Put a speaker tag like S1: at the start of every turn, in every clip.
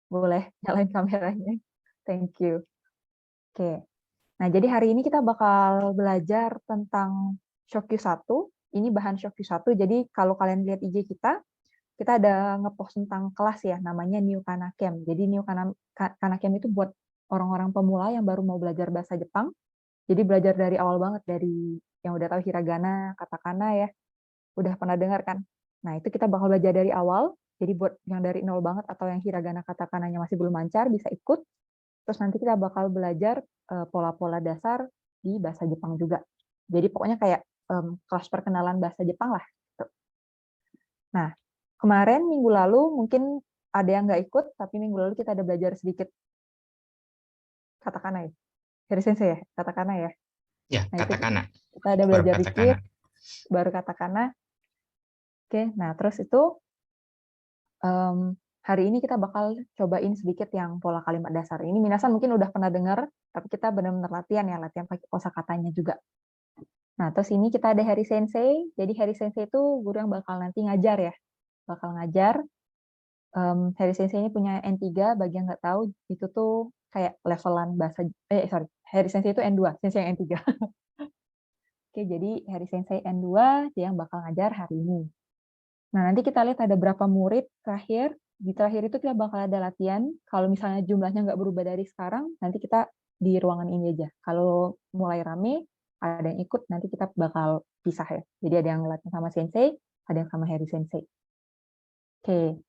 S1: Boleh nyalain kameranya. Thank you. Oke. Nah, jadi hari ini kita bakal belajar tentang Shokyu 1. Ini bahan Shokyu 1. Jadi kalau kalian lihat IG kita ada ngepost tentang kelas ya, namanya New Kana Camp. Jadi New Kana Camp itu buat orang-orang pemula yang baru mau belajar bahasa Jepang. Jadi belajar dari awal banget, dari yang udah tahu hiragana, katakana ya. Udah pernah dengar kan? Nah, itu kita bakal belajar dari awal. Jadi buat yang dari nol banget atau yang hiragana katakananya masih belum lancar, bisa ikut. Terus nanti kita bakal belajar pola-pola dasar di bahasa Jepang juga. Jadi pokoknya kayak kelas perkenalan bahasa Jepang lah. Nah, kemarin minggu lalu mungkin ada yang nggak ikut, tapi minggu lalu kita ada belajar sedikit katakana ya. Dari sensei ya, katakana ya.
S2: Ya,
S1: Nah, itu
S2: katakana.
S1: kita ada
S2: Baru
S1: belajar
S2: katakana.
S1: dikit, baru katakana. Oke, nah terus itu hari ini kita bakal cobain sedikit yang pola kalimat dasar. Ini minasan mungkin udah pernah dengar, tapi kita benar-benar latihan ya, latihan pakai kosakatanya juga. Nah, terus ini kita ada Harry Sensei. Jadi Harry Sensei itu guru yang bakal nanti ngajar ya. Bakal ngajar. Harry Sensei ini punya N3, bagi yang nggak tahu, itu tuh kayak levelan bahasa, Harry Sensei itu N2, Sensei yang N3. Oke, jadi Harry Sensei N2, dia yang bakal ngajar hari ini. Nah, nanti kita lihat ada berapa murid terakhir. Di terakhir itu kita bakal ada latihan. Kalau misalnya jumlahnya nggak berubah dari sekarang, nanti kita di ruangan ini aja. Kalau mulai rame, ada yang ikut, nanti kita bakal pisah ya. Jadi ada yang latihan sama Sensei, ada yang sama Harry Sensei. Oke.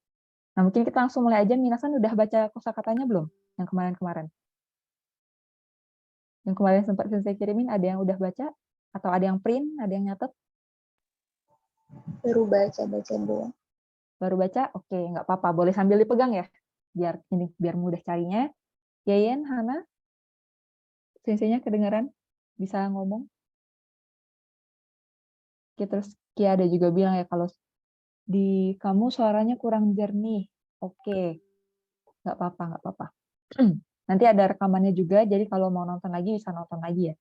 S1: Nah, mungkin kita langsung mulai aja. Minasan udah baca kosakatanya belum? Yang kemarin-kemarin. Yang kemarin sempat Sensei kirimin, ada yang udah baca? Atau ada yang print, ada yang nyatet?
S3: Baru baca-baca doang.
S1: Baru baca? Oke, nggak apa-apa. Boleh sambil dipegang ya. Biar mudah carinya. Yayen, Hana, senseinya kedengaran? Bisa ngomong? Oke, terus Kia ada juga bilang ya, kalau di kamu suaranya kurang jernih. Oke, nggak apa-apa, nggak apa-apa. Nanti ada rekamannya juga, jadi kalau mau nonton lagi, bisa nonton lagi ya.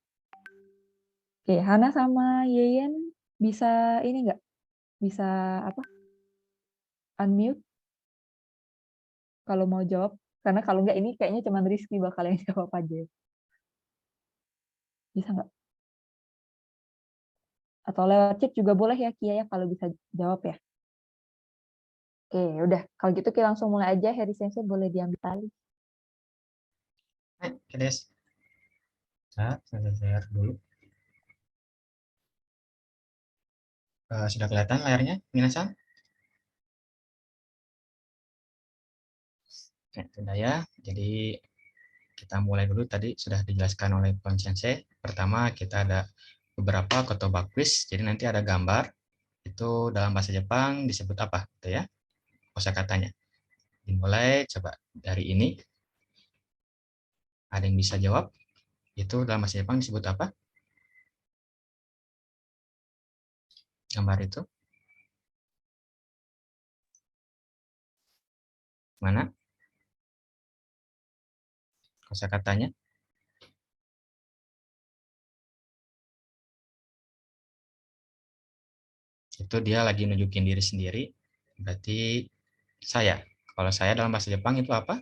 S1: Oke, Hana sama Yeyen bisa ini nggak? Bisa apa? Unmute kalau mau jawab. Karena kalau nggak ini kayaknya cuma Rizky bakal yang jawab aja. Bisa nggak? Atau lewat chat juga boleh ya Kia ya kalau bisa jawab ya. Oke, udah. Kalau gitu kita langsung mulai aja. Harry Sensei boleh diambil alih.
S2: Oke, Des. Saya share dulu. Sudah kelihatan layarnya, minasan? Oke, sudah ya. Jadi kita mulai dulu. Tadi sudah dijelaskan oleh Pak Sensei. Pertama kita ada beberapa kotoba quiz. Jadi nanti ada gambar. Itu dalam bahasa Jepang disebut apa? Gitu ya. Kosakatanya. Dimulai coba dari ini. Ada yang bisa jawab? Itu dalam bahasa Jepang disebut apa? Gambar itu. Mana? Kosakatanya. Itu dia lagi nunjukin diri sendiri. Berarti saya. Kalau saya dalam bahasa Jepang itu apa?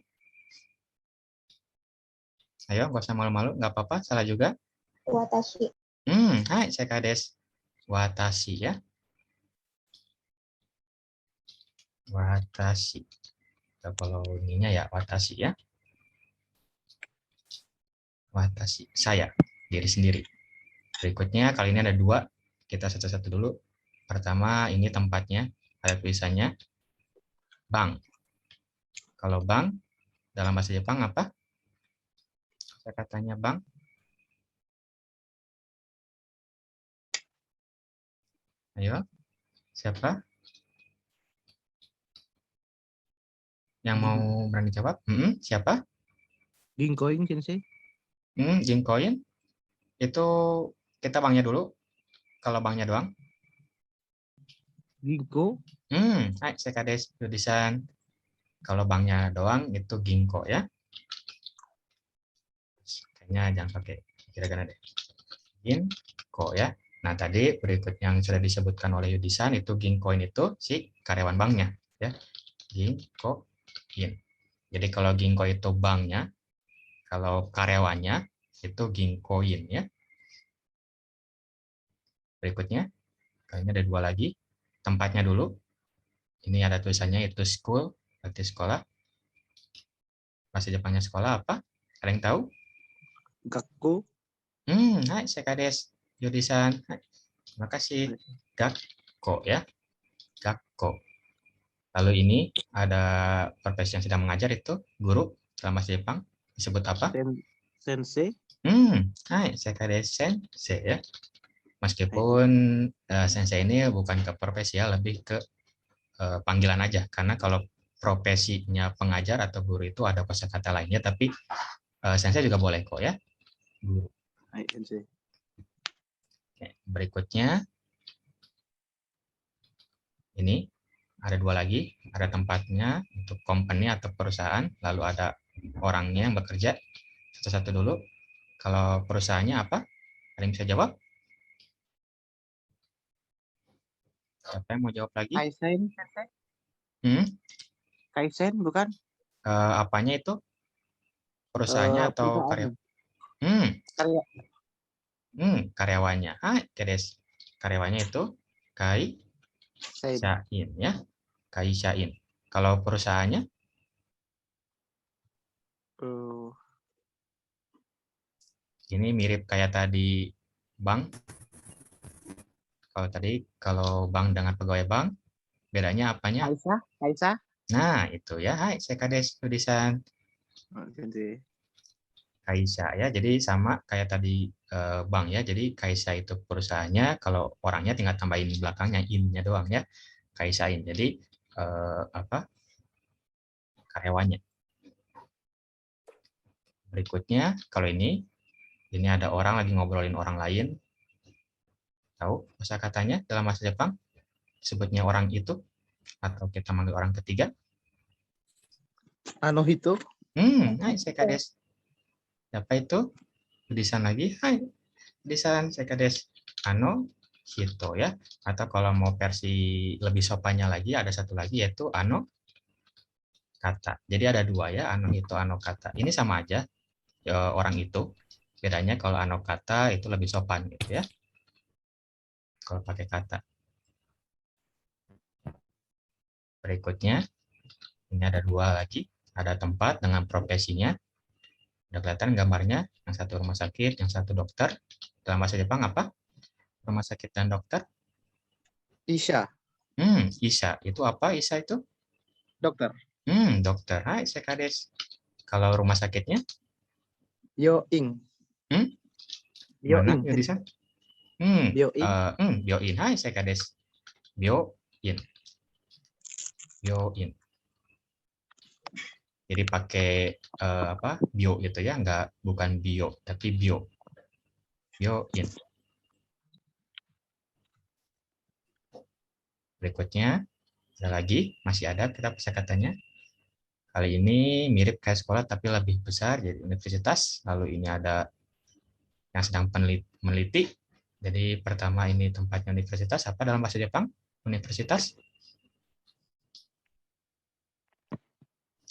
S2: Ayo, nggak usah malu-malu, nggak apa-apa, salah juga.
S3: Watashi.
S2: Hai, saya Kades. Watashi ya. Watashi. Kalau ininya ya, watashi ya. Watashi, saya, diri sendiri. Berikutnya, kali ini ada dua. Kita satu-satu dulu. Pertama, ini tempatnya. Ada tulisannya, bank. Kalau bank, dalam bahasa Jepang apa? Katanya bank. Ayo, siapa yang mau berani jawab? Siapa?
S4: Ginkoin Sensei.
S2: Ginkoin. Itu kita banknya dulu. Kalau banknya doang.
S4: Ginko.
S2: Hai, saya Kades Yudisan. Kalau banknya doang itu Ginko ya. Kayaknya jangan pakai kira-kira deh. Ginko ya. Nah, tadi berikut yang sudah disebutkan oleh Yudisan itu Ginkoin itu si karyawan banknya ya. Ginkoin. Jadi kalau Ginkgo itu banknya, kalau karyawannya itu Ginkgoin ya. Berikutnya, kayaknya ada dua lagi. Tempatnya dulu. Ini ada tulisannya itu school, berarti sekolah. Bahasa Jepangnya sekolah apa? Ada yang tahu?
S4: Gakko.
S2: Hai, Sekades. Yudisan. Hai. Terima kasih. Gakko ya. Gakko. Lalu ini ada profesi yang sedang mengajar itu guru dalam bahasa Jepang disebut apa?
S4: Sensei.
S2: Hai, Sekades sensei ya. Meskipun sensei ini bukan ke profesi ya, lebih ke panggilan aja. Karena kalau profesinya pengajar atau guru itu ada kosakata lainnya, tapi sensei juga boleh kok ya. Guru.
S4: Hai, Sensei.
S2: Oke, berikutnya ini ada dua lagi, ada tempatnya untuk company atau perusahaan, lalu ada orangnya yang bekerja. Satu-satu dulu. Kalau perusahaannya apa? Ada yang bisa jawab? Siapa yang mau jawab lagi?
S4: Kaisen.
S2: Hmm?
S4: Kaisen bukan?
S2: Apanya itu? Perusahaannya atau karya?
S4: Perusahaan.
S2: Hmm,
S4: Karya.
S2: karyawannya. Hai, Kedes. Karyawannya itu Kai
S4: Kaisen.
S2: Shain ya. Kai Shain. Kalau perusahaannya ini mirip kayak tadi bank. Kalau bank dengan pegawai bank, bedanya apanya?
S4: Kaisa.
S2: Nah, itu ya. Hai, Sekades Yudisan.
S4: Sensei.
S2: Kaisa ya. Jadi sama kayak tadi bank ya. Jadi Kaisa itu perusahaannya, kalau orangnya tinggal tambahin belakangnya in-nya doang ya. Kaisain. Jadi karyawannya. Berikutnya, kalau ini ada orang lagi ngobrolin orang lain. Tahu kosakatanya dalam bahasa Jepang? Sebutnya orang itu atau kita manggil orang ketiga?
S4: Hito.
S2: Hai, Sekades. Siapa itu? Yudisan lagi. Hai, Yudisan, Sekades. Hito ya. Atau kalau mau versi lebih sopannya lagi, ada satu lagi yaitu kata. Jadi ada dua ya, Hito, kata. Ini sama aja, orang itu. Bedanya kalau kata itu lebih sopan gitu ya. Kalau pakai kata. Berikutnya, ini ada dua lagi. Ada tempat dengan profesinya. Udah kelihatan gambarnya, yang satu rumah sakit, yang satu dokter. Dalam bahasa Jepang apa? Rumah sakit dan dokter.
S4: Isha.
S2: Isa. Itu apa Isa itu?
S4: Dokter.
S2: Dokter. Hai, Sekades. Kalau rumah sakitnya?
S4: Yoing.
S2: Mana,
S4: Yoing.
S2: Yodisan?
S4: Yoing.
S2: Bioin. Hai, Sekades. Bioin. Bioin. Jadi pakai bio gitu ya, bukan bio, tapi bio. Bioin. Berikutnya, ada lagi, masih ada kita kosakatanya. Kali ini mirip kayak sekolah tapi lebih besar, jadi universitas. Lalu ini ada yang sedang meneliti. Jadi pertama ini tempatnya universitas, apa dalam bahasa Jepang? Universitas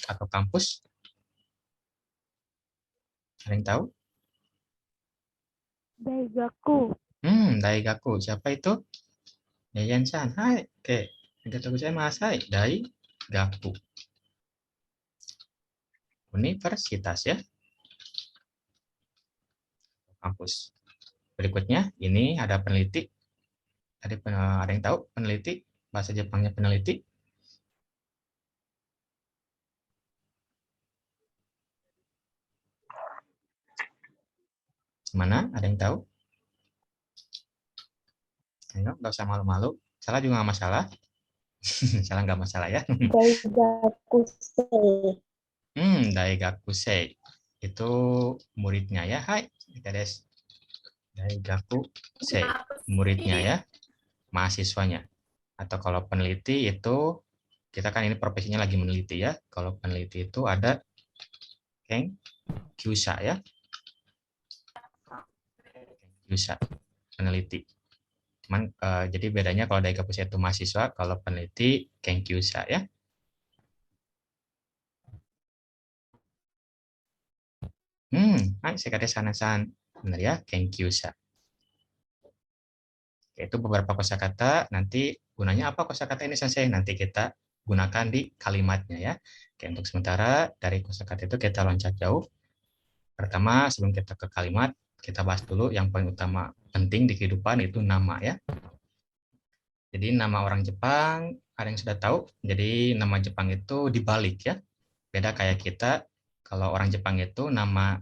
S2: atau kampus? Ada yang tahu?
S3: Daigaku.
S2: Daigaku. Siapa itu? Yayan-san. Hai. Oke. Hai. Daigaku. Universitas ya. Kampus. Berikutnya, ini ada peneliti. Ada yang tahu peneliti? Bahasa Jepangnya peneliti? Mana? Ada yang tahu? Ayo, nggak usah malu-malu. Salah juga nggak masalah. Salah nggak masalah ya.
S3: Daigakusei.
S2: Daigakusei. Itu muridnya ya. Hai, Kades. Daigakusei. Muridnya ya. Mahasiswanya. Atau kalau peneliti itu, kita kan ini profesinya lagi meneliti ya. Kalau peneliti itu ada Kyusa ya. Kyusa. Peneliti. Jadi bedanya kalau Daigakusei itu mahasiswa, kalau peneliti Kenkyusa ya. Sekade-san. Benar ya, Kenkyusha. Itu beberapa kosakata. Nanti gunanya apa kosakata ini, Sensei? Nanti kita gunakan di kalimatnya ya. Oke, untuk sementara dari kosakata itu kita loncat jauh. Pertama, sebelum kita ke kalimat, kita bahas dulu yang paling utama penting di kehidupan itu nama ya. Jadi nama orang Jepang, ada yang sudah tahu. Jadi nama Jepang itu dibalik ya. Beda kayak kita, kalau orang Jepang itu nama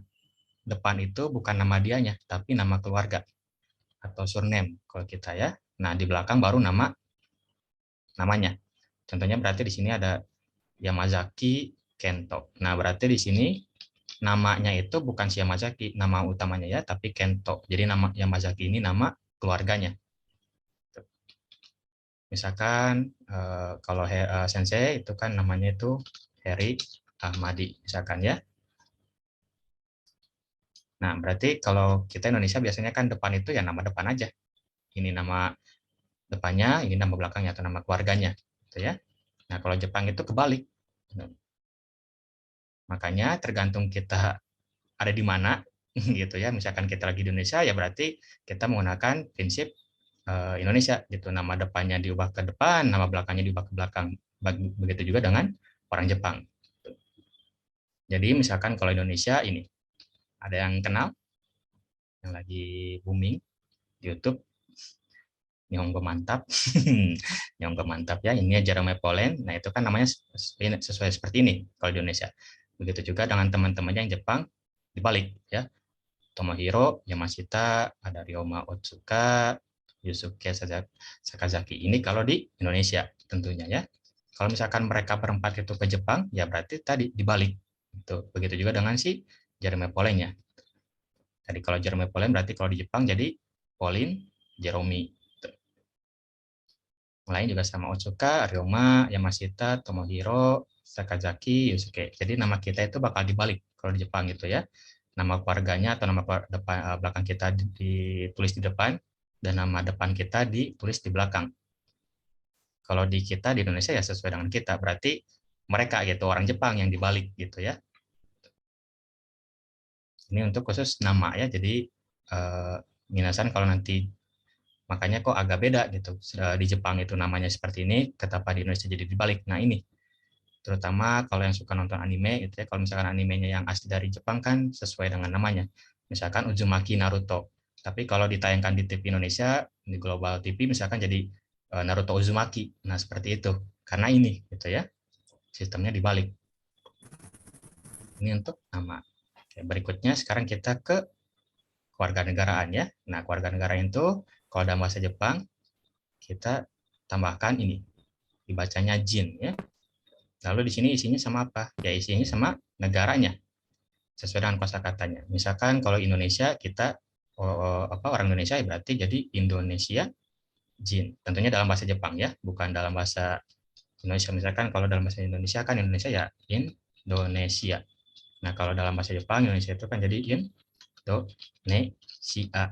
S2: depan itu bukan nama dianya, tapi nama keluarga atau surname kalau kita ya. Nah, di belakang baru namanya. Contohnya berarti di sini ada Yamazaki Kento. Nah, berarti di sini namanya itu bukan si Yamazaki, nama utamanya ya, tapi Kento. Jadi nama Yamazaki ini nama keluarganya. Misalkan kalau Sensei itu kan namanya itu Heri Ahmadi, misalkan ya. Nah, berarti kalau kita Indonesia biasanya kan depan itu ya nama depan aja. Ini nama depannya, ini nama belakangnya atau nama keluarganya, gitu ya. Nah, kalau Jepang itu kebalik. Makanya tergantung kita ada di mana, gitu ya. Misalkan kita lagi di Indonesia, ya berarti kita menggunakan prinsip Indonesia, gitu. Nama depannya diubah ke depan, nama belakangnya diubah ke belakang. Begitu juga dengan orang Jepang. Jadi misalkan kalau Indonesia ini, ada yang kenal, yang lagi booming di YouTube, Nihongo mantap, Nihongo mantap ya. Ini Jerome Polen. Nah itu kan namanya sesuai seperti ini kalau di Indonesia. Begitu juga dengan teman-temannya yang Jepang dibalik ya. Tomohiro Yamashita, ada Ryoma Otsuka, Yusuke Sakazaki. Ini kalau di Indonesia tentunya ya. Kalau misalkan mereka berempat itu ke Jepang, ya berarti tadi dibalik. Begitu juga dengan si Jerome Polennya. Tadi kalau Jerome Polen berarti kalau di Jepang jadi Pauline Jerome. Lain juga sama Otsuka, Ryoma, Yamashita, Tomohiro, Sakazaki, Yusuke. Jadi nama kita itu bakal dibalik kalau di Jepang gitu ya. Nama keluarganya atau nama belakang kita ditulis di depan dan nama depan kita ditulis di belakang. Kalau di kita di Indonesia ya sesuai dengan kita, berarti mereka gitu orang Jepang yang dibalik gitu ya. Ini untuk khusus nama ya. Jadi minasan kalau nanti makanya kok agak beda gitu. Di Jepang itu namanya seperti ini, kenapa di Indonesia jadi dibalik. Nah ini, terutama kalau yang suka nonton anime, itu ya, kalau misalkan animenya yang asli dari Jepang kan sesuai dengan namanya. Misalkan Uzumaki Naruto. Tapi kalau ditayangkan di TV Indonesia, di Global TV misalkan jadi Naruto Uzumaki. Nah seperti itu. Karena ini gitu ya, sistemnya dibalik. Ini untuk nama. Oke, berikutnya sekarang kita ke kewarganegaraan ya. Nah kewarganegaraan itu kalau dalam bahasa Jepang kita tambahkan ini, dibacanya jin ya. Lalu di sini isinya sama apa? Ya isinya sama negaranya sesuai dengan kosakatanya. Misalkan kalau Indonesia kita orang Indonesia ya berarti jadi Indonesia jin. Tentunya dalam bahasa Jepang ya, bukan dalam bahasa Indonesia. Misalkan kalau dalam bahasa Indonesia kan Indonesia ya Indonesia. Nah kalau dalam bahasa Jepang Indonesia itu kan jadi Indonesia.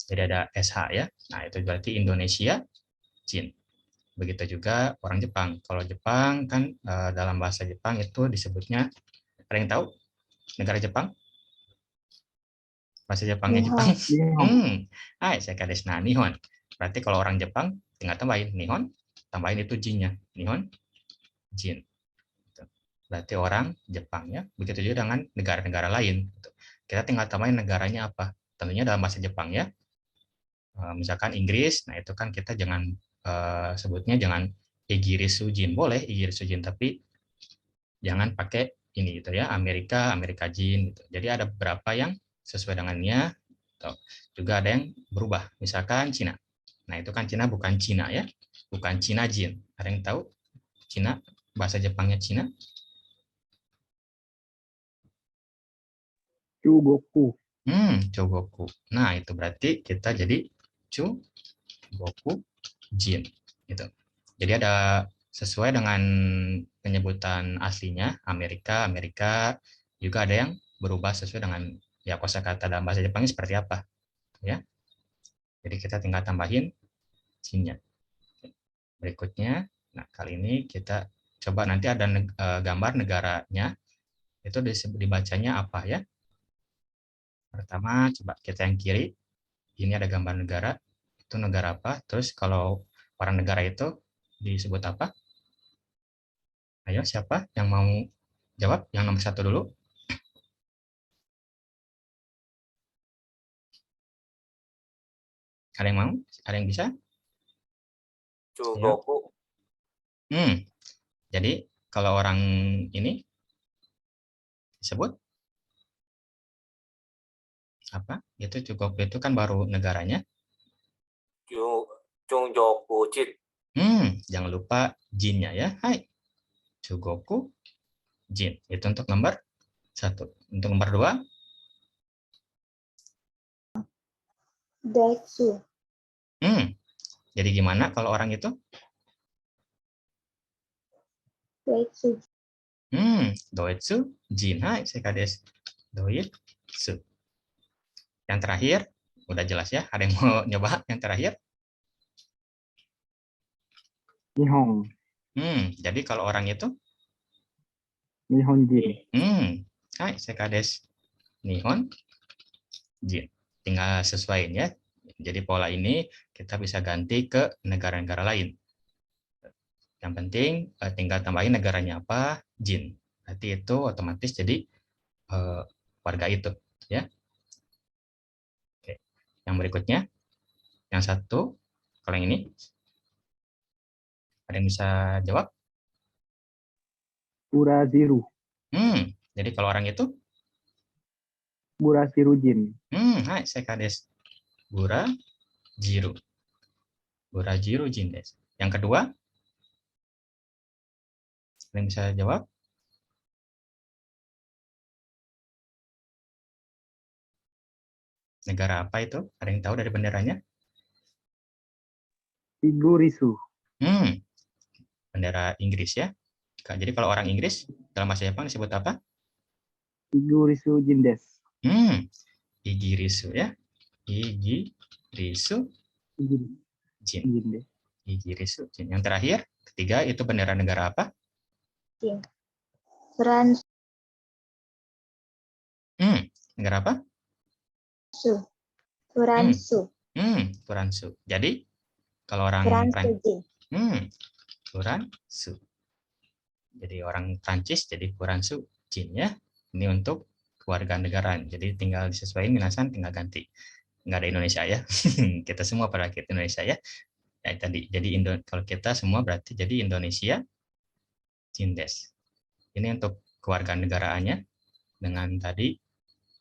S2: Jadi ada SH ya. Nah itu berarti Indonesia jin. Begitu juga orang Jepang. Kalau Jepang kan dalam bahasa Jepang itu disebutnya, ada yang tahu negara Jepang? Bahasa Jepangnya Jepang. Sekade desu Nihon. Berarti kalau orang Jepang tinggal tambahin Nihon, tambahin itu jinnya. Nihon, jin. Berarti orang Jepang ya. Begitu juga dengan negara-negara lain. Kita tinggal tambahin negaranya apa. Tentunya dalam bahasa Jepang ya. Misalkan Inggris, nah itu kan kita jangan sebutnya jangan Igirisu Jin, boleh Igirisu Jin, tapi jangan pakai ini gitu ya, Amerika Jin gitu. Jadi ada beberapa yang sesuai dengannya, juga ada yang berubah. Misalkan Cina, nah itu kan Cina bukan Cina ya, bukan Cina Jin. Ada yang tahu Cina bahasa Jepangnya Cina?
S4: Chugoku.
S2: Chogoku. Nah itu berarti kita jadi Chugoku Jin gitu. Jadi ada sesuai dengan penyebutan aslinya Amerika juga ada yang berubah sesuai dengan ya kosakata dalam bahasa Jepang seperti apa ya. Jadi kita tinggal tambahin jinnya. Berikutnya, nah kali ini kita coba nanti ada gambar negaranya itu dibacanya apa ya. Pertama, coba kita yang kiri. Ini ada gambar negara. Itu negara apa? Terus kalau orang negara itu disebut apa? Ayo, siapa yang mau jawab? Yang nomor 1 dulu. Ada yang mau? Ada yang bisa?
S5: Chugoku.
S2: Jadi kalau orang ini disebut apa? Itu cukup, itu kan baru negaranya.
S5: Chungjoku Jin.
S2: Jangan lupa jinnya ya. Hai. Chugoku Jin. Itu untuk nomor 1. Untuk nomor 2.
S3: Doitsu.
S2: Jadi gimana kalau orang itu?
S3: Doitsu.
S2: Doitsu Jin. Hai, sekades. Doitsu. Yang terakhir, udah jelas ya. Ada yang mau nyoba yang terakhir?
S4: Nihon.
S2: Jadi kalau orang itu?
S4: Nihonjin.
S2: Hai, sekades. Nihon Jin. Tinggal sesuaiin ya. Jadi pola ini kita bisa ganti ke negara-negara lain. Yang penting tinggal tambahin negaranya apa, Jin. Berarti itu otomatis jadi warga itu, ya. Oke. Yang berikutnya, yang satu, kalau yang ini, ada yang bisa jawab?
S4: Uraziru.
S2: Jadi kalau orang itu?
S4: Burasirujin.
S2: Hai, sekades. Burajiru. Burajiru Jin des. Yang kedua, ada yang bisa jawab? Negara apa itu? Ada yang tahu dari benderanya?
S4: Igurisu.
S2: Bendera Inggris ya. Jadi kalau orang Inggris dalam bahasa Jepang disebut apa?
S4: Igurisu Jindes.
S2: Igirisu ya. Igirisu Jin.
S4: Jindes.
S2: Igirisu Jin. Yang terakhir, ketiga itu bendera negara apa?
S3: Fransu.
S2: Negara apa?
S3: Fransu.
S2: Furansu. Jadi kalau orang
S3: Fransu Jin.
S2: Furansu. Jadi orang Prancis jadi Furansu Jin ya. Ini untuk keluarga negaraan. Jadi tinggal disesuaikan, minasan tinggal ganti. Nggak ada Indonesia ya. Kita semua pada kita Indonesia ya. Nah, tadi jadi kalau kita semua berarti jadi Indonesia Jindes. Ini untuk keluarga negaraannya dengan tadi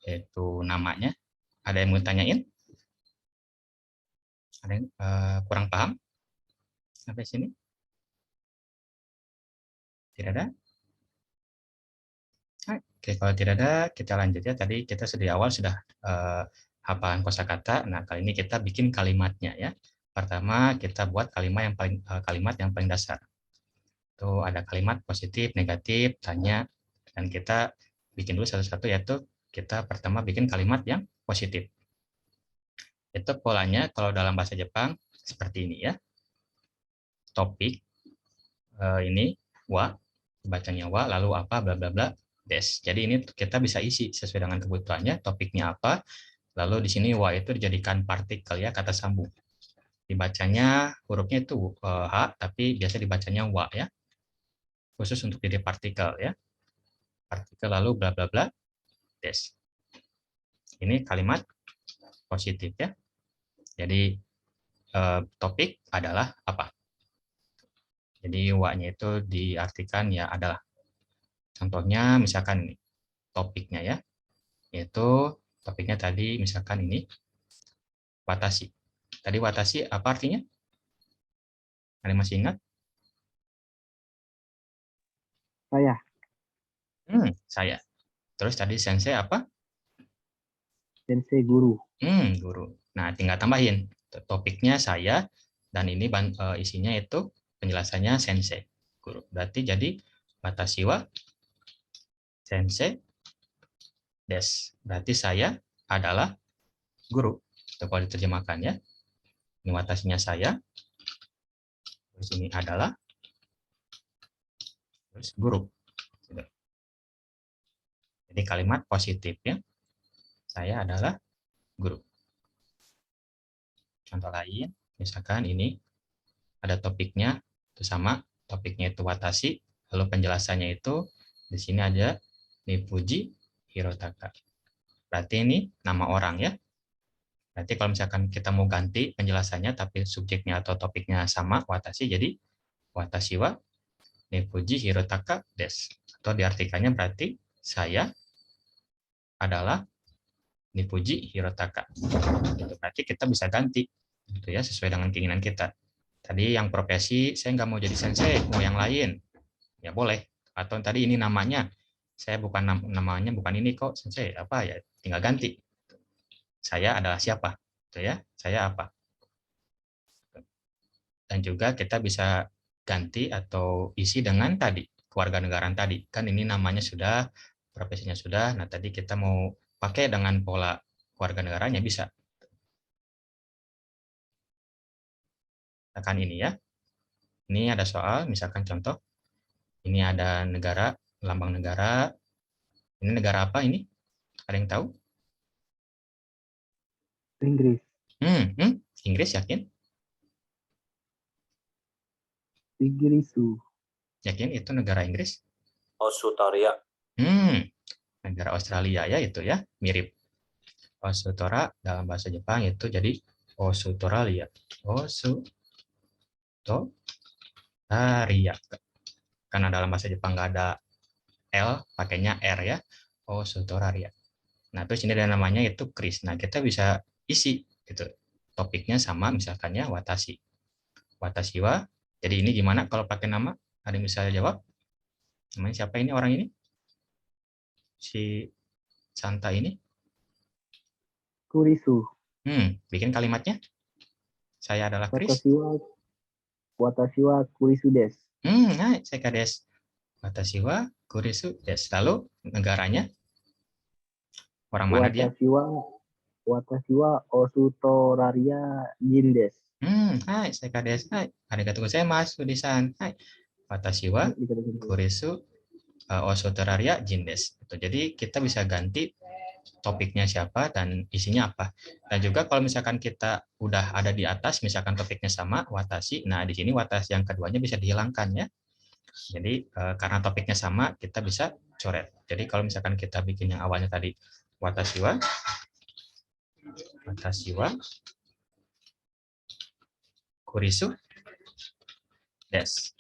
S2: yaitu namanya. Ada yang mau tanyain? Ada yang kurang paham sampai sini? Tidak ada? Oke, kalau tidak ada, kita lanjut ya. Tadi kita di awal sudah hafalan kosakata. Nah, kali ini kita bikin kalimatnya ya. Pertama, kita buat kalimat yang paling dasar. Itu ada kalimat positif, negatif, tanya, dan kita bikin dulu satu-satu, yaitu kita pertama bikin kalimat yang positif. Itu polanya kalau dalam bahasa Jepang seperti ini ya. Topik ini wa, bacanya wa, lalu apa, bla bla bla, des. Jadi ini kita bisa isi sesuai dengan kebutuhannya, topiknya apa, lalu di sini wa itu dijadikan partikel ya, kata sambung. Dibacanya hurufnya itu h, tapi biasa dibacanya wa ya. Khusus untuk jadi partikel ya. Partikel lalu bla bla bla, des. Ini kalimat positif ya. Jadi topik adalah apa? Jadi wa-nya itu diartikan ya adalah. Contohnya misalkan ini, topiknya ya, yaitu topiknya tadi misalkan ini watashi. Tadi watashi apa artinya? Ada yang masih ingat?
S4: Saya.
S2: Saya. Terus tadi sensei apa?
S4: Sensei guru.
S2: Guru. Nah, tinggal tambahin topiknya saya dan ini isinya itu penjelasannya sensei guru. Berarti jadi watashi wa sensei des. Berarti saya adalah guru. Itu kalau diterjemahkan ya. Ini watashinya saya. Terus ini adalah terus guru. Jadi kalimat positif ya. Saya adalah guru. Contoh lain, misalkan ini ada topiknya, itu sama, topiknya itu watashi, lalu penjelasannya itu di sini ada Nifuji Hirotaka. Berarti ini nama orang ya. Berarti kalau misalkan kita mau ganti penjelasannya tapi subjeknya atau topiknya sama watashi, jadi watashi wa Nifuji Hirotaka desu. Atau diartikannya berarti saya adalah Nifuji Hirotaka. Gitu. Berarti kita bisa ganti gitu ya sesuai dengan keinginan kita. Tadi yang profesi saya nggak mau jadi sensei, mau yang lain. Ya boleh. Atau tadi ini namanya saya bukan namanya bukan ini kok sensei, apa ya tinggal ganti. Saya adalah siapa? Gitu ya. Saya apa? Dan juga kita bisa ganti atau isi dengan tadi kewarganegaraan tadi. Kan ini namanya sudah, profesinya sudah. Nah, tadi kita mau pakai dengan pola kewarganegaranya bisa. Misalkan ini ya. Ini ada soal, misalkan contoh. Ini ada negara, lambang negara. Ini negara apa ini? Ada yang tahu?
S4: Inggris.
S2: Inggris yakin?
S4: Igirisu.
S2: Yakin itu negara Inggris?
S5: Australia.
S2: Negara Australia ya itu ya, mirip. Osutora dalam bahasa Jepang itu jadi Osutoralia. Osutoralia. Karena dalam bahasa Jepang nggak ada L, pakainya R ya. Osutoralia. Nah, terus ini ada namanya itu Kris. Nah, kita bisa isi gitu. Topiknya sama misalkan ya watashi. Watashi wa. Jadi ini gimana kalau pakai nama? Ada yang bisa jawab? Namanya siapa ini orang ini? Si Santa ini?
S4: Kurisu.
S2: Bikin kalimatnya. Saya adalah Kris.
S4: Watashi wa kurisu desu.
S2: Hai, saya kades. Watashi wa kurisu desu. Lalu negaranya? Orang mana dia?
S4: Watashi wa Osutoraria jin desu.
S2: Hai, saya kades. Hai, arigatou gozaimasu, Sudisan. Hai. Watashi wa kurisu Osutoraria jin desu. Jadi kita bisa ganti topiknya siapa dan isinya apa. Dan juga kalau misalkan kita udah ada di atas, misalkan topiknya sama, watashi, nah di sini watashi yang keduanya bisa dihilangkan ya. Jadi karena topiknya sama, kita bisa coret. Jadi kalau misalkan kita bikin yang awalnya tadi, watashi wa kurisu desu.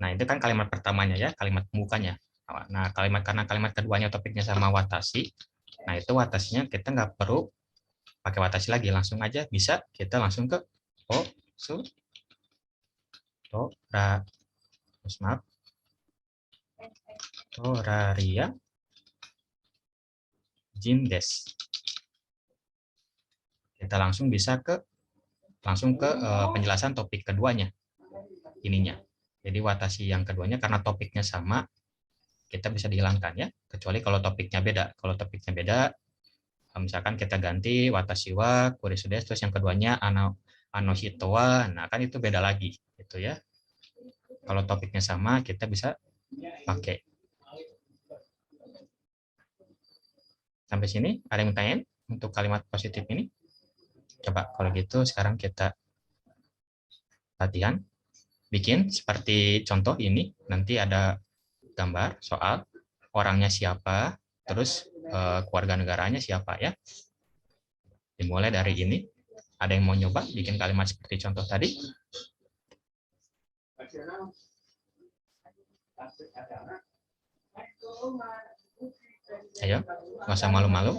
S2: Nah itu kan kalimat pertamanya ya, kalimat pembukanya. Nah karena kalimat keduanya topiknya sama watashi, nah itu watashinya kita nggak perlu pakai watashi lagi, langsung aja bisa kita langsung ke Toraria jin desu. Kita langsung bisa ke penjelasan topik keduanya ininya. Jadi watashi yang keduanya karena topiknya sama kita bisa dihilangkan ya, kecuali kalau topiknya beda. Kalau topiknya beda, misalkan kita ganti watashi wa kurisu desu, terus yang keduanya anohito wa, nah kan itu beda lagi gitu ya. Kalau topiknya sama kita bisa pakai. Sampai sini ada yang tanyain untuk kalimat positif ini? Coba kalau gitu sekarang kita latihan bikin seperti contoh ini, nanti ada gambar soal orangnya siapa, terus keluarga negaranya siapa ya. Dimulai dari ini. Ada yang mau nyoba bikin kalimat seperti contoh tadi? Ayo, nggak usah malu-malu.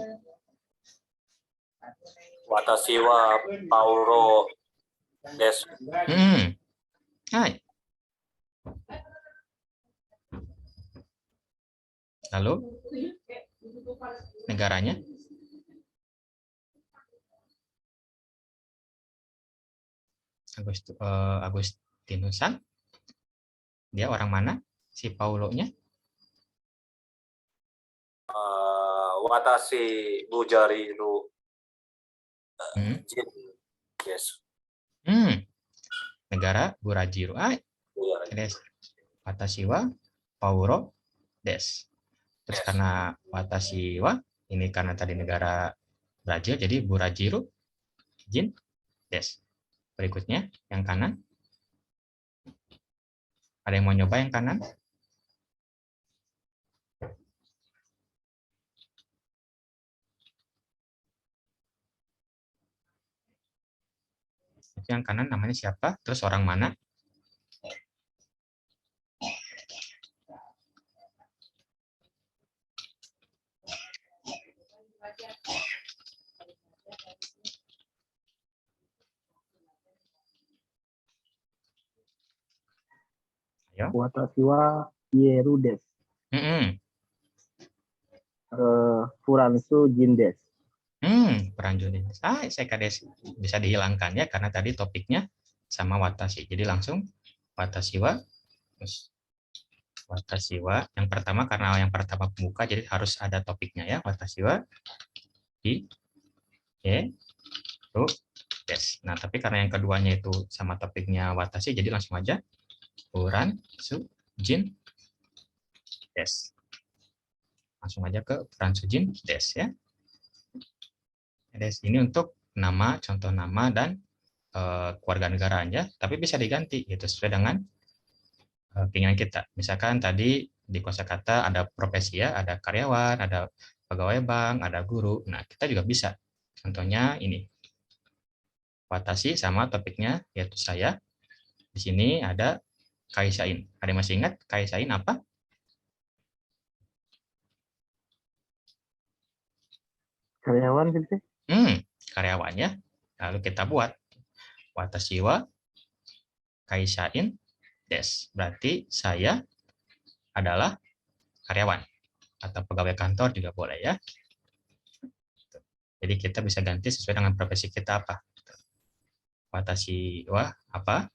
S5: Watashi wa Paulo desu.
S2: Hai. Lalu negaranya? Agustinusan. Dia orang mana? Si Paulo-nya?
S5: Watashi Bujariru jin desu.
S2: Negara Burajiru. Des. Watashi wa Paulo desu. Terus karena watashi wa Ini karena tadi negara Brazil, jadi Burajiru Jin des. Berikutnya yang kanan. Ada yang mau nyoba yang kanan? Yang kanan namanya siapa? Terus orang mana? Ayo.
S4: Watashi wa Hieru desu.
S2: Mm-mm.
S4: Furansu Jin desu.
S2: Peran Juni. Sekades bisa dihilangkan ya karena tadi topiknya sama watashi. Jadi langsung watashi wa. Watashi wa yang pertama karena yang pertama pembuka jadi harus ada topiknya ya. Watashi wa hi ru des. Nah, tapi karena yang keduanya itu sama topiknya watashi jadi langsung aja Furan su Jin des. Langsung aja ke Furan su Jin des ya. Des ini untuk nama, contoh nama dan keluarga negaraan ya, tapi bisa diganti gitu sesuai dengan keinginan kita. Misalkan tadi di kosakata ada profesi ya, ada karyawan, ada pegawai bank, ada guru. Nah, kita juga bisa. Contohnya ini. Watashi sama topiknya yaitu saya. Di sini ada kaisain. Ada yang masih ingat kaisain apa?
S4: Karyawan gitu.
S2: Karyawannya. Lalu kita buat watashi wa kaisain des. Berarti saya adalah karyawan atau pegawai kantor juga boleh ya. Jadi kita bisa ganti sesuai dengan profesi kita apa. Watashi wa apa?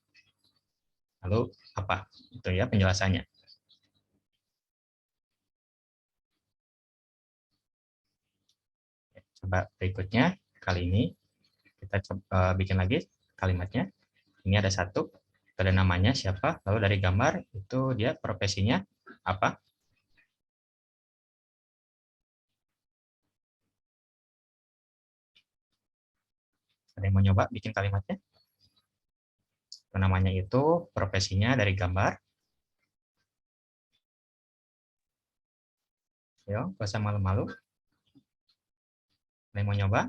S2: Lalu apa? Itu ya penjelasannya. Coba berikutnya kali ini kita coba bikin lagi kalimatnya. Ini ada satu, ada namanya siapa, lalu dari gambar itu dia profesinya apa. Ada yang mau nyoba bikin kalimatnya? Namanya itu profesinya dari gambar. Yo, gak usah malu-malu. Ada yang mau nyoba?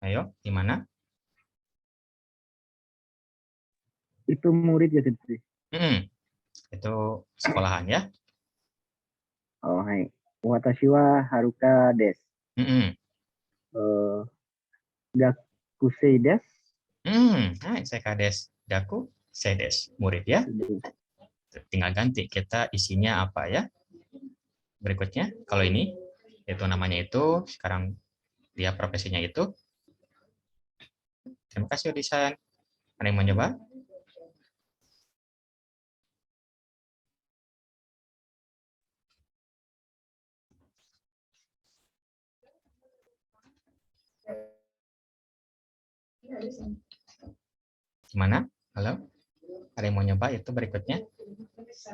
S2: Ayo, gimana?
S4: Itu murid ya gitu.
S2: Itu sekolahan ya.
S4: Oh, hai. Watashi wa Haruka desu. Gakusei desu.
S2: Saya kades daku sedes murid ya. Tinggal ganti kita isinya apa ya. Berikutnya kalau ini itu namanya itu sekarang dia profesinya itu. Terima kasih Odisan. Ada yang mau nyoba? Gimana? Halo? Ada yang mau nyoba itu berikutnya?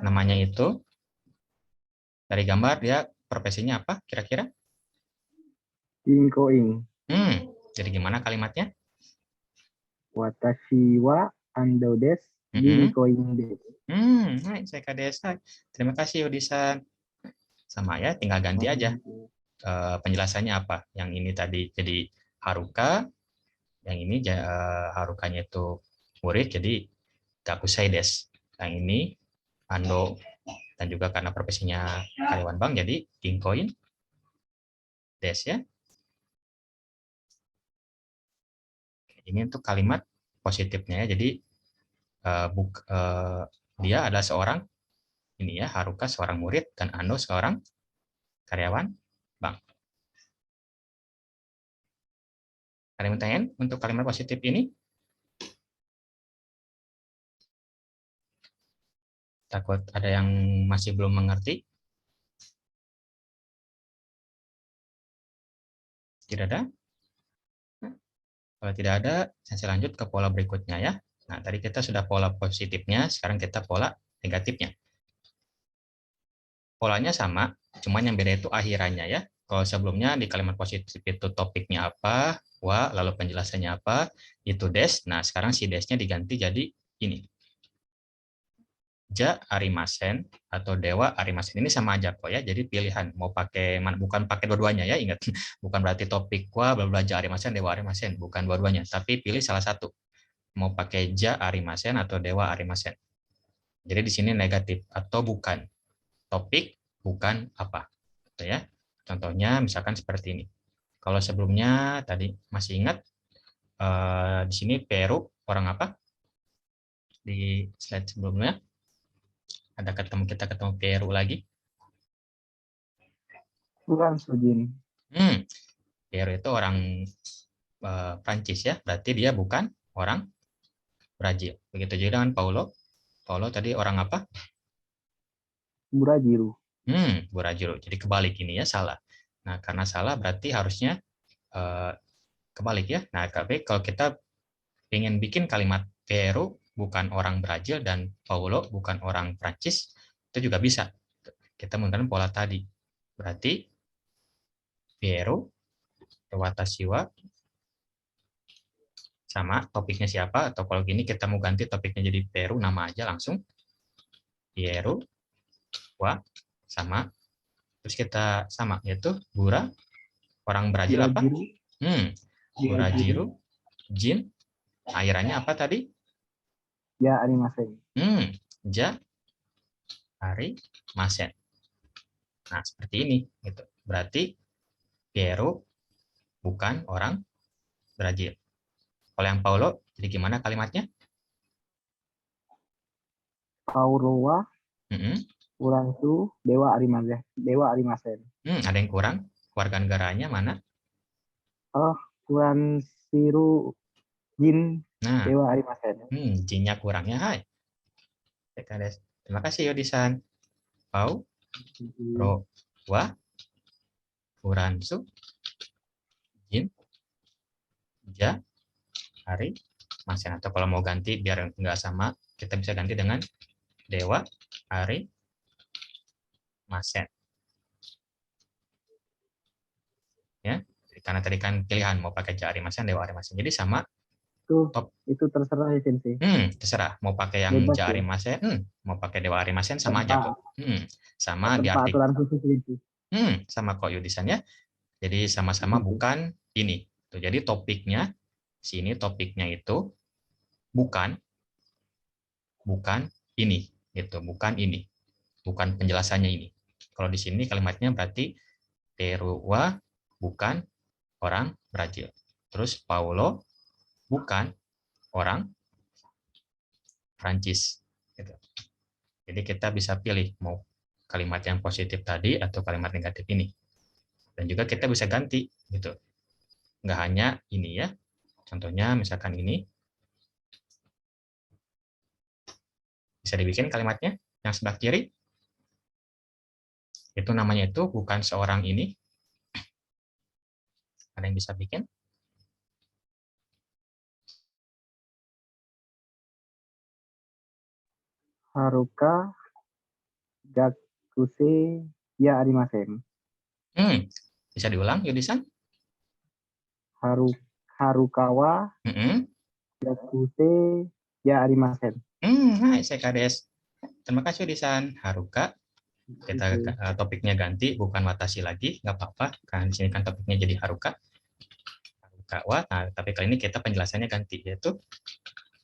S2: Namanya itu dari gambar dia profesinya apa kira-kira?
S4: Inkoing.
S2: Jadi gimana kalimatnya?
S4: Watashi wa Ando desu. Inkoing desu.
S2: Saya kadesa. Terima kasih Odisan. Sama ya, tinggal ganti aja penjelasannya apa. Yang ini tadi jadi Haruka, yang ini Harukanya itu murid jadi Gakusei desu. Yang ini Ando dan juga karena profesinya karyawan bank jadi Ginkoin desu ya. Ini untuk kalimat positifnya ya. Jadi dia adalah seorang ini ya, Haruka seorang murid dan Ando seorang karyawan bank. Ada yang bertanya untuk kalimat positif ini? Takut ada yang masih belum mengerti? Tidak ada? Kalau tidak ada, saya lanjut ke pola berikutnya ya. Nah, tadi kita sudah pola positifnya, sekarang kita pola negatifnya. Polanya sama, cuman yang beda itu akhirannya ya. Kalau sebelumnya di kalimat positif itu topiknya apa, wa, lalu penjelasannya apa, itu des. Nah, sekarang si desnya diganti jadi ini. Ja arimasen atau dewa arimasen ini sama aja kok ya. Jadi pilihan mau pakai mana, bukan pakai dua-duanya ya, ingat. Bukan berarti topik wa bla bla ja arimasen dewa arimasen, bukan dua-duanya, tapi pilih salah satu. Mau pakai ja arimasen atau dewa arimasen. Jadi di sini negatif atau bukan. Topik bukan apa. Gitu ya. Contohnya misalkan seperti ini. Kalau sebelumnya tadi masih ingat di sini Peru orang apa? Di slide sebelumnya ada kita ketemu Peru lagi.
S4: Uransu, Jin.
S2: Peru itu orang Prancis ya. Berarti dia bukan orang Brazil. Begitu juga dengan Paulo. Paulo tadi orang apa?
S4: Burajiru.
S2: Burajiru. Jadi kebalik ini ya, salah. Nah, karena salah berarti harusnya kebalik ya. Nah, tapi kalau kita ingin bikin kalimat Peru bukan orang Brazil dan Paulo bukan orang Prancis, itu juga bisa. Kita menggunakan pola tadi. Berarti Peru, watashi wa, sama topiknya siapa, atau kalau gini kita mau ganti topiknya jadi Peru, nama aja langsung. Peru, wa, sama. Terus kita sama, yaitu Bura, orang Brazil apa? Burajiru, Jin, akhirannya apa tadi?
S4: Ya arimasen.
S2: Ja, arimasen. Nah, seperti ini. Gitu. Berarti Peru bukan orang Brazil. Kalau yang Paulo, jadi gimana kalimatnya?
S4: Paurowa, Uransu, dewa arimasen.
S2: Ada yang kurang? Warga negaranya mana?
S4: Oh, Uransiru, Jin,
S2: Nah,
S4: dewa arimasen.
S2: jinnya kurangnya. Hai. Terima kasih Yodisan. Pau, ro, wa, uransu, jin, ja, hari, masen. Atau kalau mau ganti biar nggak sama, kita bisa ganti dengan dewa, hari, masen. Ya, karena tadi kan pilihan mau pakai ja, hari, masen, dewa, hari, masen. Jadi sama.
S4: Itu terserah ya, Sensei.
S2: Terserah mau pakai yang
S4: Bebas,
S2: ja, hari,
S4: ya?
S2: masen, mau pakai dewa, hari, masen sama aja kok. Sama di
S4: Tanpa
S2: arti.
S4: aturan khusus itu.
S2: Sama kok Yudisan ya. Jadi sama-sama bukan ini. Tuh, jadi topiknya sini topiknya itu bukan ini gitu, bukan ini. Bukan penjelasannya ini. Kalau di sini kalimatnya berarti Perua bukan orang Brazil. Terus Paulo bukan orang Prancis gitu. Jadi kita bisa pilih mau kalimat yang positif tadi atau kalimat negatif ini. Dan juga kita bisa ganti gitu. Nggak hanya ini ya. Contohnya misalkan ini. Bisa dibikin kalimatnya yang sebelah kiri. Itu namanya itu bukan seorang ini. Ada yang bisa bikin?
S4: Haruka Gakuse ya arimasen.
S2: Bisa diulang, Yudisan?
S4: Harukawa Gakuse ya arimasen.
S2: Hai, Sekades. Terima kasih, Yudisan. Haruka. Kita topiknya ganti, bukan watashi lagi, nggak apa-apa. Karena di sini kan topiknya jadi Haruka. Harukawa. Nah, tapi kali ini kita penjelasannya ganti, yaitu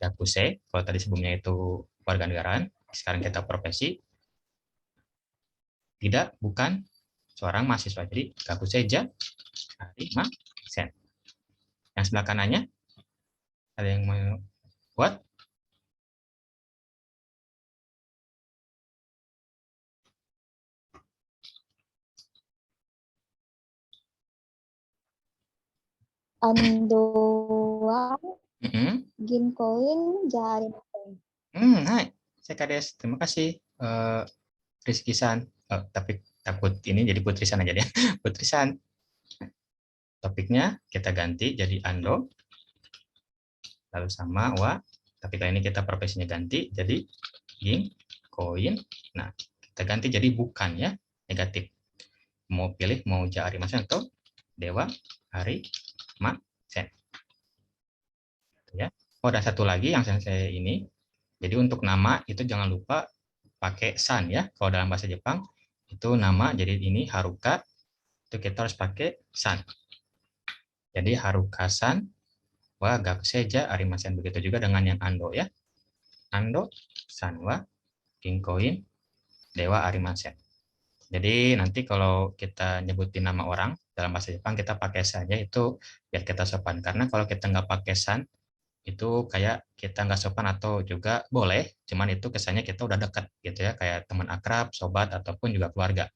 S2: Gakuse. Kalau tadi sebelumnya itu warga negaraan, sekarang kita profesi. Tidak, bukan seorang mahasiswa. Jadi Gakuse ja arimasen. Yang sebelah kanannya ada yang mau buat?
S3: Andoa Ginkoin Jari.
S2: Hai, Sekades. Terima kasih, Rizky-san. Tapi takut ini jadi Putri-san aja deh. Putri-san. Topiknya kita ganti jadi Ando. Lalu sama wa, Tapi kali ini kita profesinya ganti, jadi ging, koin. Nah, kita ganti jadi bukan ya, negatif. Mau pilih mau ja arimasen atau dewa arimasen. Ya. Oh, ada satu lagi yang saya ini. Jadi untuk nama itu jangan lupa pakai san ya. Kalau dalam bahasa Jepang itu nama, jadi ini Haruka, itu kita harus pakai san. Jadi Haruka-san wa gakuseja arimasen. Begitu juga dengan yang Ando ya. Ando san wa ginkoin dewa arimasen. Jadi nanti kalau kita nyebutin nama orang dalam bahasa Jepang kita pakai saja itu biar kita sopan. Karena kalau kita nggak pakai san itu kayak kita nggak sopan atau juga boleh, cuman itu kesannya kita udah dekat gitu ya, kayak teman akrab, sobat, ataupun juga keluarga.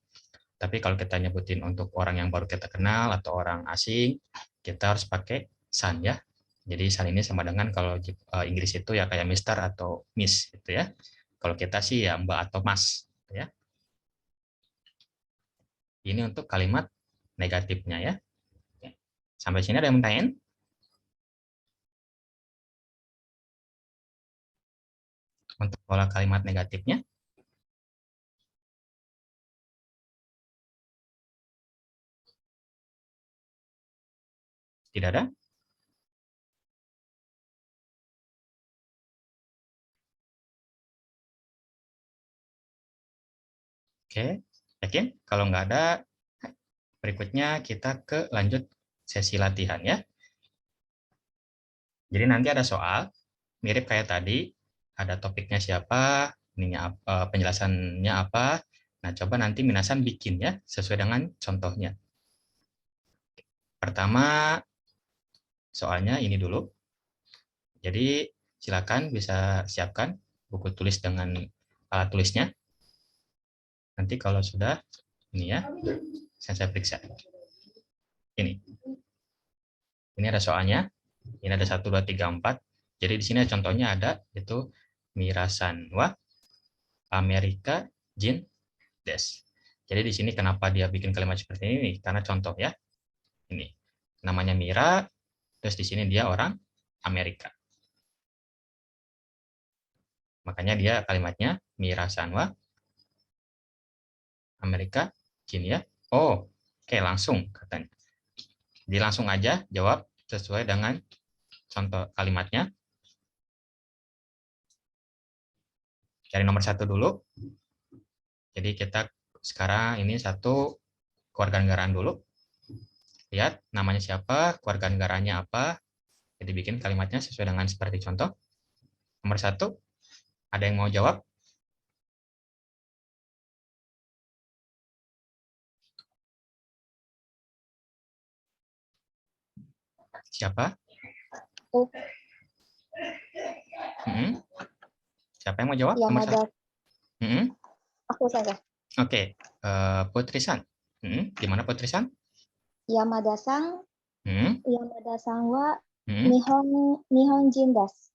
S2: Tapi kalau kita nyebutin untuk orang yang baru kita kenal atau orang asing, kita harus pakai san ya. Jadi san ini sama dengan kalau Inggris itu ya kayak Mister atau Miss gitu ya. Kalau kita sih ya Mbak atau Mas gitu ya. Ini untuk kalimat negatifnya ya. Sampai sini ada yang mau tanyain? Untuk pola kalimat negatifnya. Tidak ada? Oke, yakin? Kalau nggak ada, berikutnya kita ke lanjut sesi latihan ya. Jadi nanti ada soal, mirip kayak tadi, ada topiknya siapa, ininya penjelasannya apa. Nah, coba nanti minasan bikin ya, sesuai dengan contohnya. Pertama, soalnya ini dulu. Jadi, silakan bisa siapkan buku tulis dengan alat tulisnya. Nanti kalau sudah, ini ya, saya periksa. Ini ada soalnya. Ini ada 1, 2, 3, 4. Jadi di sini contohnya ada, itu Mirasan wa Amerika Jin Des. Jadi di sini kenapa dia bikin kalimat seperti ini? Karena contoh ya. Ini namanya Mira, terus di sini dia orang Amerika. Makanya dia kalimatnya Mirasan wa Amerika Jin ya. Oh, oke langsung katanya. Jadi langsung aja jawab sesuai dengan contoh kalimatnya. Cari nomor 1 dulu. Jadi kita sekarang ini satu kewarganegaraan dulu. Lihat namanya siapa, kewarganegaranya apa. Jadi bikin kalimatnya sesuai dengan seperti contoh. Nomor 1, ada yang mau jawab? Siapa? Siapa yang mau jawab? Nomor 1.
S3: Aku saja.
S2: Oke, Putri-san. Gimana Putri-san?
S3: Yamada-san wa
S2: Hmm.
S3: Nihonjin desu.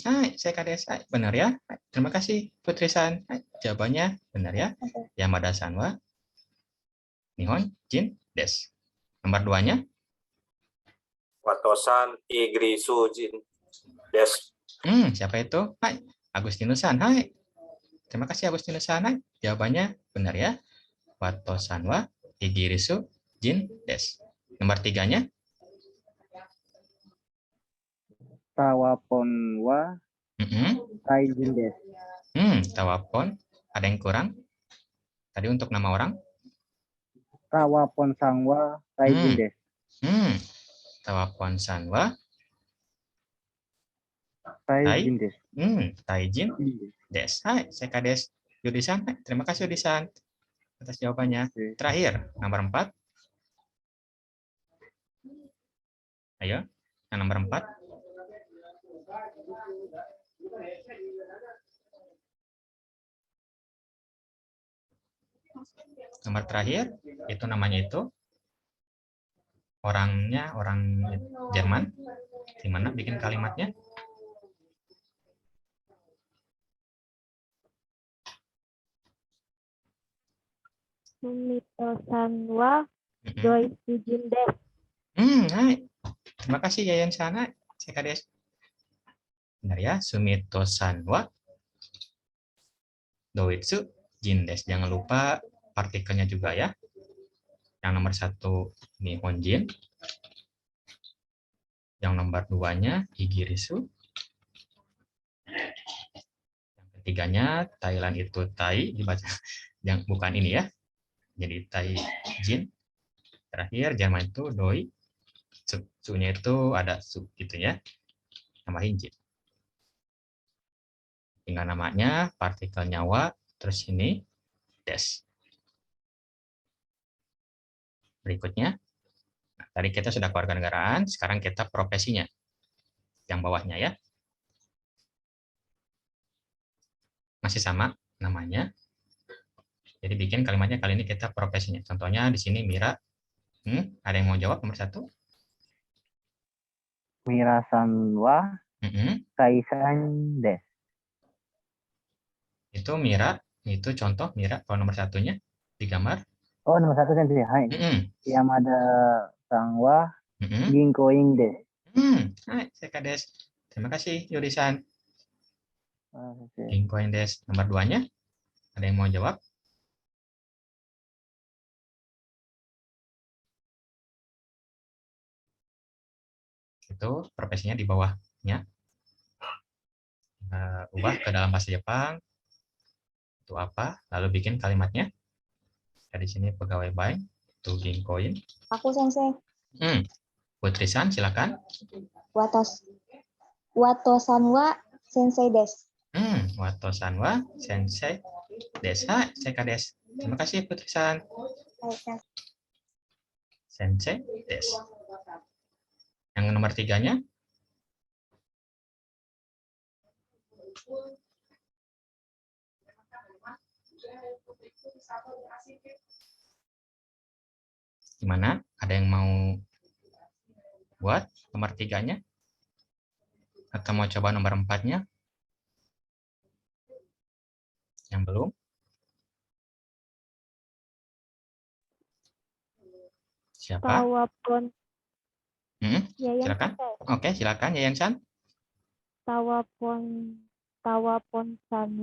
S2: Saya kadesai. Benar ya? Terima kasih Putri-san. Jawabannya benar ya. Yamada-san wa Nihonjin desu. Nomor 2-nya?
S5: Watosan Igrisu Jin desu.
S2: Siapa itu? Hai, Agustinus-san. Hai. Terima kasih Agustinus-san. Hai. Jawabannya benar ya. Watosan wa Igirisu Jin desu. Nomor 3-nya?
S4: Tawapon wa Taijin desu.
S2: Tawapon. Ada yang kurang? Tadi untuk nama orang?
S4: Tawapon sang wa Taijin desu.
S2: Tawapon san wa
S4: Taijin desu.
S2: Taijin desu. Hai, saya Kades Yudisan. Terima kasih Yudisan atas jawabannya. Terakhir, nomor 4. Ayo, yang nomor 4. Nomor terakhir, itu namanya itu. Orangnya orang Jerman. Gimana bikin kalimatnya?
S3: Sumito-san wa Doisujin desu.
S2: Hai. Terima kasih Yayan Sana. Saya Kades Benar ya, Sumito-san wa doitsu jin desu. Jangan lupa partikelnya juga ya. Yang nomor 1 Nihonjin. Yang nomor 2-nya Higirisu. Yang ketiganya Thailand itu Tai dibaca yang bukan ini ya. Jadi Tai Jin. Terakhir Jerman itu Doi. Su-nya itu ada su gitu ya. Tambahin Jin. Tinggal namanya, partikel nyawa, terus ini des. Berikutnya, nah, tadi kita sudah kewarganegaraan, sekarang kita profesinya. Yang bawahnya ya. Masih sama namanya. Jadi bikin kalimatnya kali ini kita profesinya. Contohnya di sini Mira. Ada yang mau jawab nomor 1?
S4: Mira-san wa kaisan desu.
S2: Itu Mira, itu contoh Mira. Kalau nomor 1-nya di gambar.
S4: Oh, nomor 1 sensei. Hai. Yamada-san wa ginkoin desu.
S2: Hai, Sekades. Terima kasih, Yuri-san.
S4: Sensei.
S2: Ginkoin desu. Nomor 2-nya, ada yang mau jawab? Itu profesinya di bawahnya. Ubah ke dalam bahasa Jepang. Itu apa? Lalu bikin kalimatnya. Di sini pegawai bank. Itu ginkoin.
S3: Aku sensei.
S2: Putri-san, silakan.
S3: Wato-san wa sensei desu.
S2: Wato-san wa sensei desu. Hai, Sekades. Terima kasih, Putri-san. Sensei desu. Yang nomor 3-nya. Gimana? Ada yang mau buat nomor 3-nya? Atau mau coba nomor 4-nya? Yang belum? Siapa?
S3: Tawapon.
S2: Silakan. Oke, silakan Yayan-san.
S3: Tawapon-san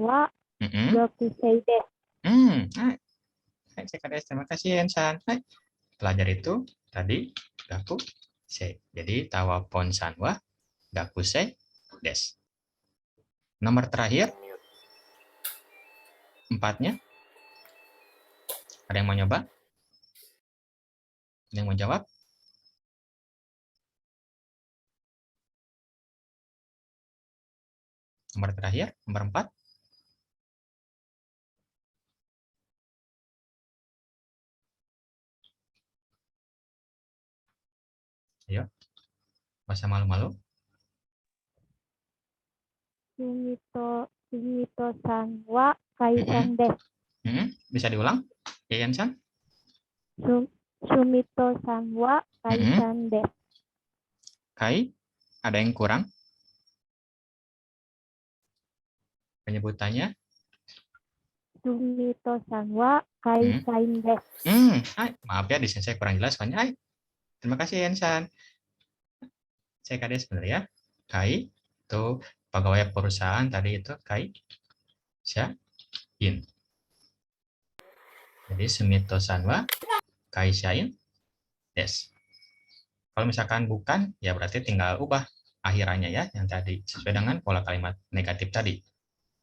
S3: wa gakusei desu.
S2: Hai, Sekades. Terima kasih Yayan-san. Hai. Pelajar itu tadi gakusei. Jadi tawapon-san wa gakusei desu. Nomor terakhir 4-nya. Ada yang mau nyoba? Ada yang mau jawab? Nomor terakhir, nomor 4. Ayo, masa malu-malu.
S3: Sumito-san wa kaisan desu.
S2: Bisa diulang, Yayan-san?
S3: Sumito-san wa kaisan desu.
S2: Kai, ada yang kurang? Penyebutannya?
S3: Sumito-san wa kaisan desu.
S2: Maaf ya, di sini saya kurang jelas. Soalnya, terima kasih Yayan-san. Saya kades benar ya. Kai, itu pegawai perusahaan tadi itu kai. Shain. Jadi, Sumito-san wa kai shain des. Kalau misalkan bukan, ya berarti tinggal ubah akhirannya ya, yang tadi sesuai dengan pola kalimat negatif tadi.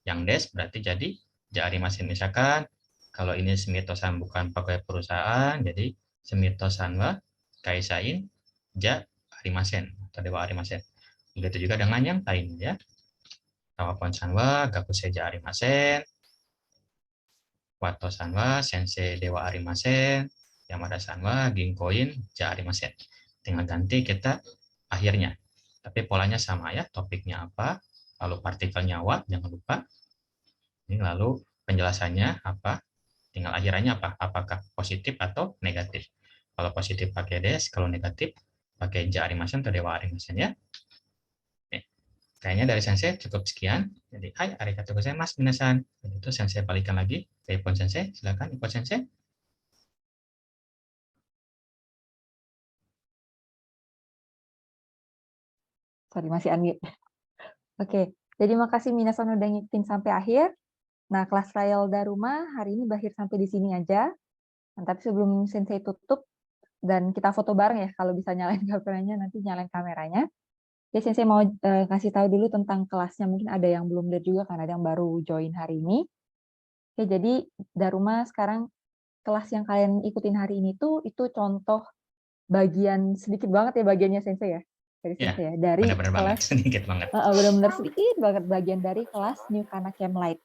S2: Yang des berarti jadi ja arimasen. Misalkan kalau ini Sumito-san bukan pegawai perusahaan, jadi Sumito-san wa kaisain ja arimasen atau dewa arimasen. Begitu juga dengan yang lain ya. Tawapon-san wa gakusei ja arimasen. Wato-san wa sensei dewa arimasen. Yamada-san wa ginkoin ja arimasen. Tinggal ganti kita akhirnya. Tapi polanya sama ya, topiknya apa, lalu partikel nyawa, jangan lupa. Ini lalu penjelasannya apa, tinggal akhirannya apa, apakah positif atau negatif. Kalau positif pakai des, kalau negatif pakai ja arimasen atau dewa arimasen ya. Kayaknya dari sensei cukup sekian. Jadi, hai, arigatou gozaimasu minasan. Jadi itu sensei balikan lagi ke Ippon sensei. Silakan Ippon sensei.
S1: Sorry, masih unmute. Oke, jadi makasih minasan udah ngikutin sampai akhir. Nah, kelas trial Daruma hari ini berakhir sampai di sini aja. Nah, tapi sebelum Sensei tutup, dan kita foto bareng ya, kalau bisa nyalain kameranya, nanti nyalain kameranya. Ya, Sensei mau kasih tahu dulu tentang kelasnya, mungkin ada yang belum lihat juga, kan ada yang baru join hari ini. Oke, jadi Daruma sekarang kelas yang kalian ikutin hari ini tuh, itu contoh bagian, sedikit banget ya bagiannya Sensei ya, dari
S2: Ya,
S1: Sensei ya, dari
S2: benar-benar banget,
S1: kelas,
S2: sedikit banget.
S1: benar-benar sedikit banget bagian dari kelas New Kana Camp Light.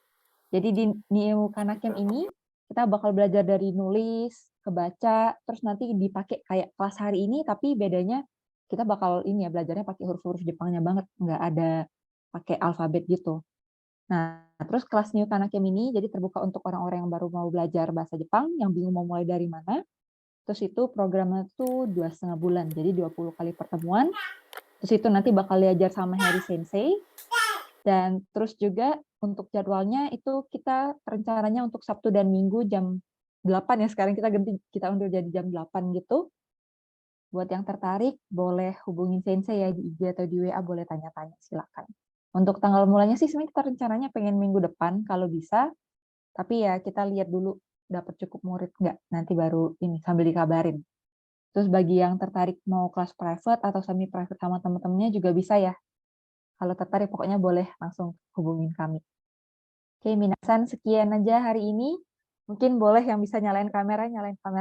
S1: Jadi di New Kana Camp ini kita bakal belajar dari nulis, kebaca, terus nanti dipakai kayak kelas hari ini, tapi bedanya kita bakal ini ya belajarnya pakai huruf-huruf Jepangnya banget, nggak ada pakai alfabet gitu. Nah, terus kelas New Kana Camp ini jadi terbuka untuk orang-orang yang baru mau belajar bahasa Jepang, yang bingung mau mulai dari mana. Terus itu programnya tuh 2,5 bulan, jadi 20 kali pertemuan. Terus itu nanti bakal diajar sama Harry Sensei. Dan terus juga untuk jadwalnya itu kita rencananya untuk Sabtu dan Minggu jam 8 ya, sekarang kita ganti, kita undur jadi jam 8 gitu. Buat yang tertarik boleh hubungin Sensei ya di IG atau di WA, boleh tanya-tanya, silakan. Untuk tanggal mulanya sih sebenarnya kita rencananya pengen minggu depan kalau bisa, tapi ya kita lihat dulu dapat cukup murid nggak, nanti baru ini sambil dikabarin. Terus bagi yang tertarik mau kelas private atau semi private sama teman-temannya juga bisa ya. Kalau tertarik pokoknya boleh langsung hubungin kami. Oke, minasan sekian aja hari ini. Mungkin boleh yang bisa nyalain kamera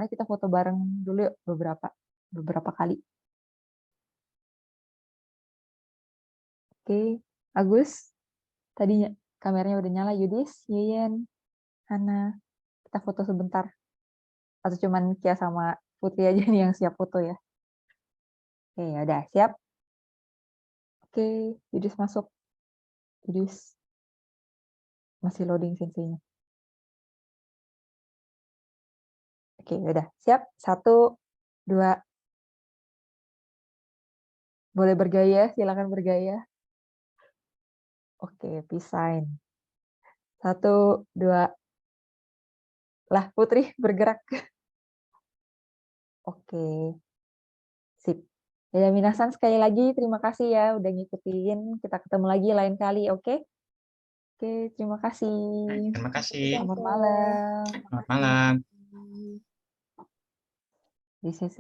S1: kita foto bareng dulu yuk beberapa kali. Oke, Agus, tadinya kameranya udah nyala. Yudis, Yeyen, Hana, kita foto sebentar. Atau cuman Kia sama Putri aja nih yang siap foto ya. Oke, ya udah siap. Oke, Yudis masuk. Yudis masih loading Sensei-nya. Oke, udah siap. 1, 2. Boleh bergaya, silakan bergaya. Oke, peace sign. 1, 2. Lah, Putri bergerak. Oke, sip. Ya, minasan sekali lagi terima kasih ya udah ngikutin. Kita ketemu lagi lain kali, oke? Oke, terima kasih.
S2: Terima kasih.
S1: Selamat malam.
S2: Selamat malam.
S1: Di CC